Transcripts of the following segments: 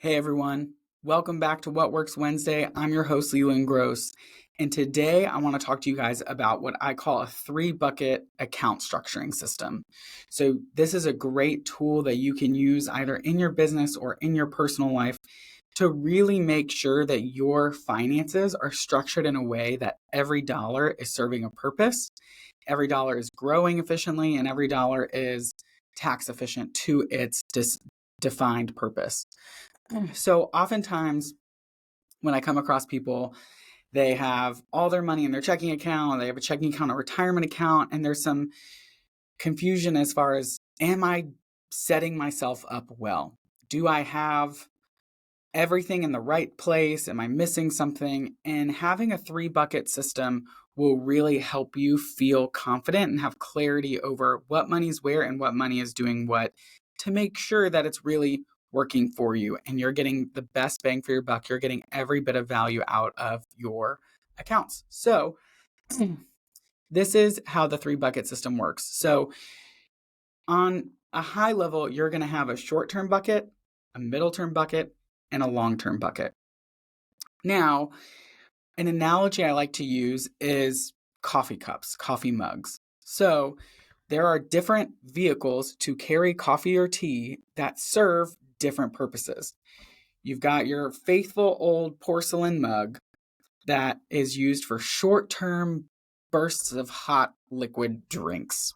Hey everyone, welcome back to What Works Wednesday. I'm your host, Leland Gross, and today I want to talk to you guys about what I call a 3-bucket account structuring system. So, this is a great tool that you can use either in your business or in your personal life to really make sure that your finances are structured in a way that every dollar is serving a purpose, every dollar is growing efficiently, and every dollar is tax efficient to its defined purpose. So oftentimes when I come across people, they have all their money in their checking account, they have a checking account, a retirement account, and there's some confusion as far as, am I setting myself up well? Do I have everything in the right place? Am I missing something? And having a 3-bucket system will really help you feel confident and have clarity over what money's where and what money is doing what, to make sure that it's really working for you and you're getting the best bang for your buck. You're getting every bit of value out of your accounts. So this is how the 3-bucket system works. So on a high level, you're going to have a short-term bucket, a middle-term bucket, and a long-term bucket. Now, an analogy I like to use is coffee cups, coffee mugs. So there are different vehicles to carry coffee or tea that serve different purposes. You've got your faithful old porcelain mug that is used for short-term bursts of hot liquid drinks.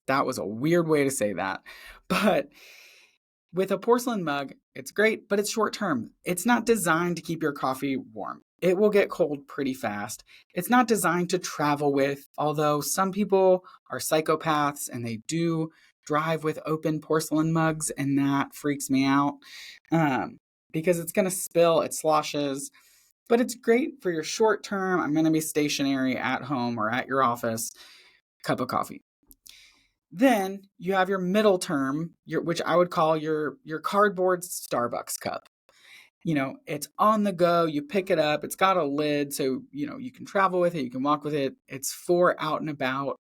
That was a weird way to say that. But with a porcelain mug, it's great, but it's short-term. It's not designed to keep your coffee warm. It will get cold pretty fast. It's not designed to travel with, although some people are psychopaths and they do drive with open porcelain mugs, and that freaks me out because it's going to spill, it sloshes, but it's great for your short term. I'm going to be stationary at home or at your office, cup of coffee. Then you have your middle term, which I would call your cardboard Starbucks cup. It's on the go, you pick it up, it's got a lid, so, you can travel with it, you can walk with it. It's for out and about.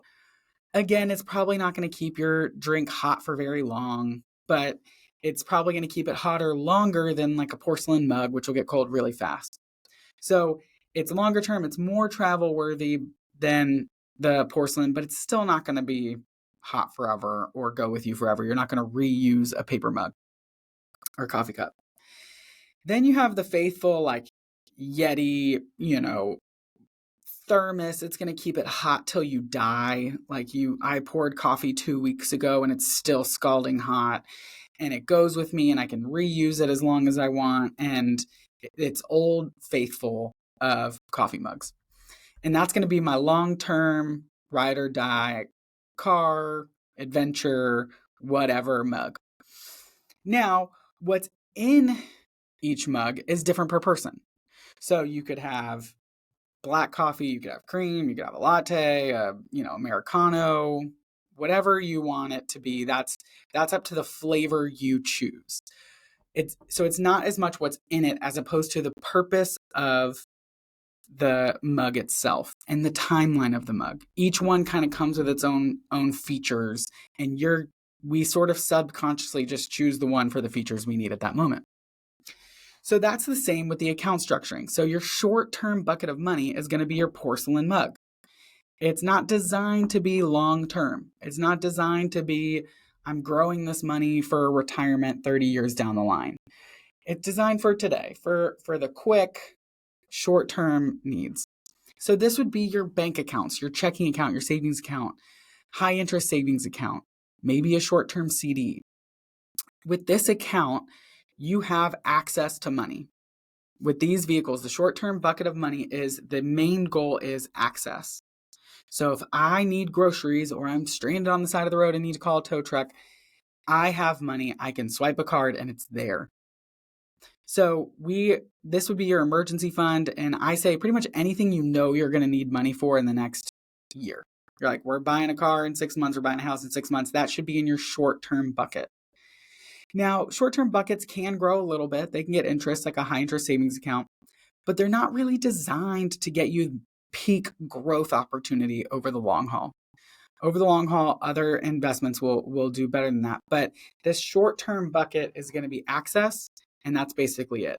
Again, it's probably not going to keep your drink hot for very long, but it's probably going to keep it hotter longer than like a porcelain mug, which will get cold really fast. So it's longer term, it's more travel worthy than the porcelain, but it's still not going to be hot forever or go with you forever. You're not going to reuse a paper mug or coffee cup. Then you have the faithful, like Yeti, thermos. It's going to keep it hot till you die. I poured coffee 2 weeks ago and it's still scalding hot, and it goes with me and I can reuse it as long as I want. And it's old faithful of coffee mugs. And that's going to be my long-term ride or die car, adventure, whatever mug. Now, what's in each mug is different per person. So you could have black coffee, you could have cream, you could have a latte, Americano, whatever you want it to be. That's up to the flavor you choose. It's not as much what's in it as opposed to the purpose of the mug itself and the timeline of the mug. Each one kind of comes with its own features, and we sort of subconsciously just choose the one for the features we need at that moment. So that's the same with the account structuring. So your short-term bucket of money is going to be your porcelain mug. It's not designed to be long-term. It's not designed to be, I'm growing this money for retirement 30 years down the line. It's designed for today, for the quick, short-term needs. So this would be your bank accounts, your checking account, your savings account, high interest savings account, maybe a short-term CD. With this account, you have access to money. With these vehicles, the short-term bucket of money the main goal is access. So if I need groceries or I'm stranded on the side of the road and need to call a tow truck, I have money. I can swipe a card and it's there. So this would be your emergency fund. And I say pretty much anything you're going to need money for in the next year. You're like, we're buying a car in 6 months, we're buying a house in 6 months. That should be in your short-term bucket. Now, short-term buckets can grow a little bit. They can get interest, like a high-interest savings account, but they're not really designed to get you peak growth opportunity over the long haul. Over the long haul, other investments will do better than that. But this short-term bucket is going to be access And that's basically it.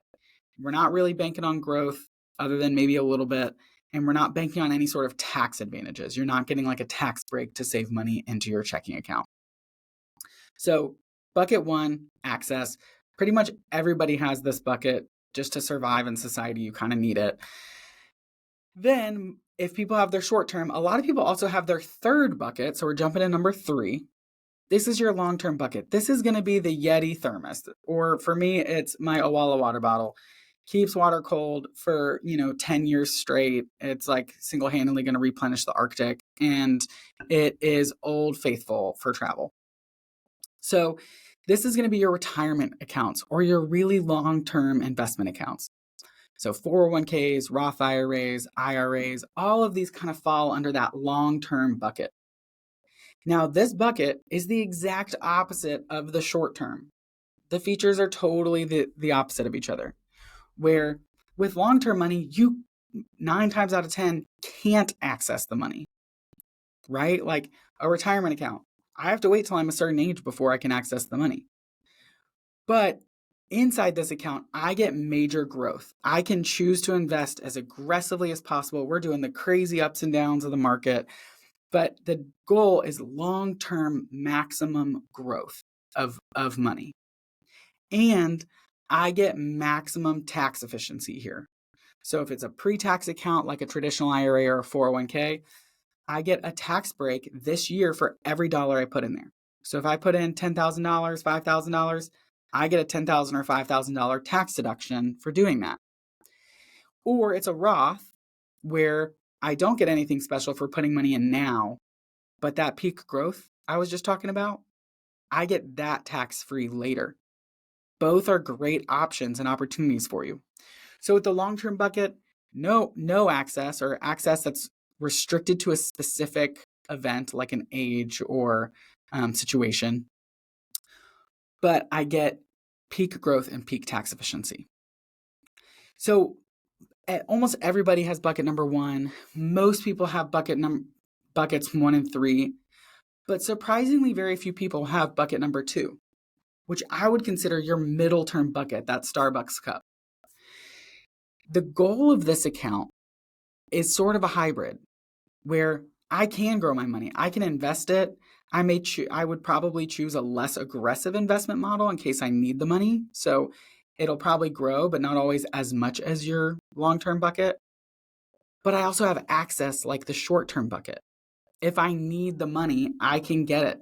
We're not really banking on growth other than maybe a little bit. And we're not banking on any sort of tax advantages. You're not getting like a tax break to save money into your checking account. So bucket one, access. Pretty much everybody has this bucket. Just to survive in society, you kind of need it. Then if people have their short term, a lot of people also have their third bucket. So we're jumping to number 3. This is your long-term bucket. This is going to be the Yeti thermos, or for me, it's my Owala water bottle. Keeps water cold for, 10 years straight. It's like single-handedly going to replenish the Arctic, and it is Old Faithful for travel. So this is going to be your retirement accounts or your really long-term investment accounts. So 401ks, Roth IRAs, all of these kind of fall under that long-term bucket. Now, this bucket is the exact opposite of the short term. The features are totally the opposite of each other. Where with long-term money, you 9 times out of 10 can't access the money, right? Like a retirement account. I have to wait till I'm a certain age before I can access the money. But inside this account, I get major growth. I can choose to invest as aggressively as possible. We're doing the crazy ups and downs of the market. But the goal is long-term maximum growth of money. And I get maximum tax efficiency here. So if it's a pre-tax account like a traditional IRA or a 401k, I get a tax break this year for every dollar I put in there. So if I put in $10,000, $5,000, I get a $10,000 or $5,000 tax deduction for doing that. Or it's a Roth where I don't get anything special for putting money in now, but that peak growth I was just talking about, I get that tax-free later. Both are great options and opportunities for you. So with the long-term bucket, no access or access that's restricted to a specific event like an age or situation, but I get peak growth and peak tax efficiency. So almost everybody has bucket number 1. Most people have buckets 1 and 3, but surprisingly very few people have bucket number 2, which I would consider your middle term bucket, that Starbucks cup. The goal of this account is sort of a hybrid where I can grow my money. I can invest it. I would probably choose a less aggressive investment model in case I need the money. So it'll probably grow, but not always as much as your long-term bucket. But I also have access like the short-term bucket. If I need the money, I can get it.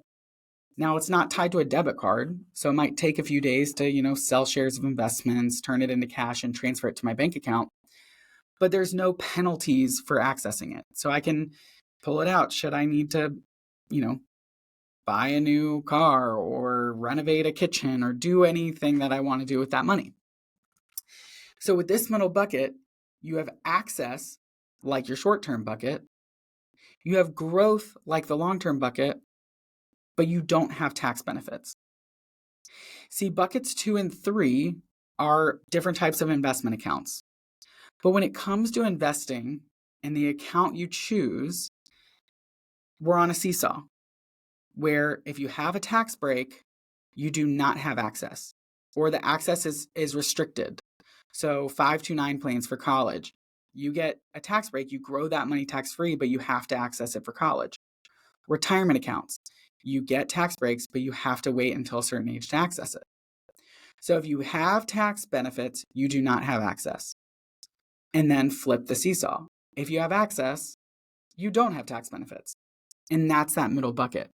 Now, it's not tied to a debit card, so it might take a few days to, sell shares of investments, turn it into cash, and transfer it to my bank account. But there's no penalties for accessing it. So I can pull it out should I need to, buy a new car or renovate a kitchen or do anything that I want to do with that money. So with this middle bucket, you have access like your short-term bucket. You have growth like the long-term bucket, but you don't have tax benefits. See, buckets 2 and 3 are different types of investment accounts. But when it comes to investing and the account you choose, we're on a seesaw where if you have a tax break, you do not have access, or the access is restricted. So 529 plans for college, you get a tax break, you grow that money tax-free, but you have to access it for college. Retirement accounts, you get tax breaks, but you have to wait until a certain age to access it. So if you have tax benefits, you do not have access. And then flip the seesaw. If you have access, you don't have tax benefits. And that's that middle bucket.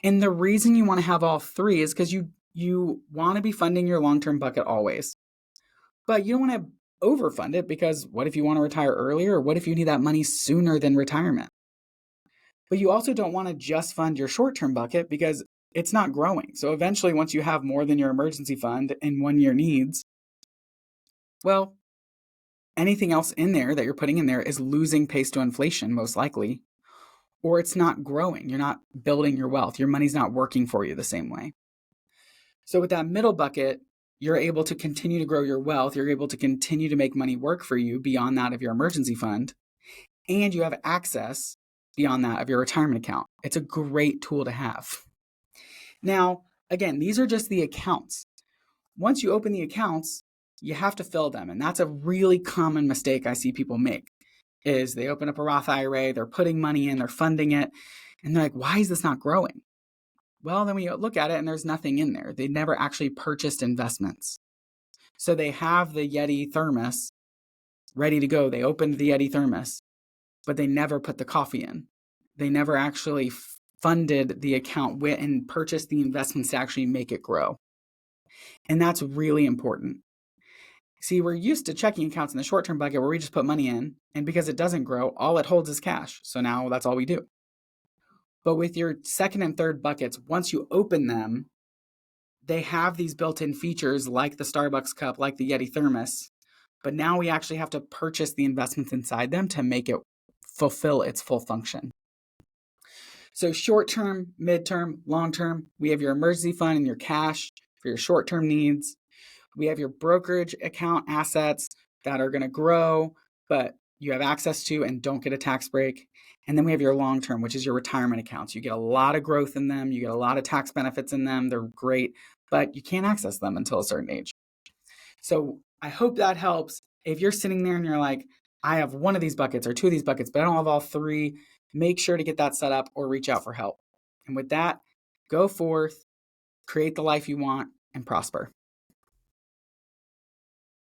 And the reason you want to have all 3 is because you want to be funding your long-term bucket always. But you don't want to overfund it because what if you want to retire earlier? Or what if you need that money sooner than retirement? But you also don't want to just fund your short-term bucket because it's not growing. So eventually, once you have more than your emergency fund and 1-year needs, well, anything else in there that you're putting in there is losing pace to inflation, most likely, or it's not growing. You're not building your wealth. Your money's not working for you the same way. So with that middle bucket, you're able to continue to grow your wealth. You're able to continue to make money work for you beyond that of your emergency fund. And you have access beyond that of your retirement account. It's a great tool to have. Now, again, these are just the accounts. once you open the accounts, you have to fill them. And that's a really common mistake I see people make, is they open up a Roth IRA, they're putting money in, they're funding it, and they're like, why is this not growing? Well, then we look at it and there's nothing in there. They never actually purchased investments. So they have the Yeti thermos ready to go. They opened the Yeti thermos, but they never put the coffee in. They never actually funded the account and purchased the investments to actually make it grow. And that's really important. See, we're used to checking accounts in the short-term bucket where we just put money in, and because it doesn't grow, all it holds is cash. So now that's all we do. But with your second and third buckets, once you open them, they have these built-in features like the Starbucks cup, like the Yeti thermos. But now we actually have to purchase the investments inside them to make it fulfill its full function. So short-term, mid-term, long-term, we have your emergency fund and your cash for your short-term needs. We have your brokerage account assets that are going to grow, but you have access to and don't get a tax break. And then we have your long-term, which is your retirement accounts. You get a lot of growth in them. You get a lot of tax benefits in them. They're great, but you can't access them until a certain age. So I hope that helps. If you're sitting there and you're like, I have one of these buckets or two of these buckets, but I don't have all three, make sure to get that set up or reach out for help. And with that, go forth, create the life you want, and prosper.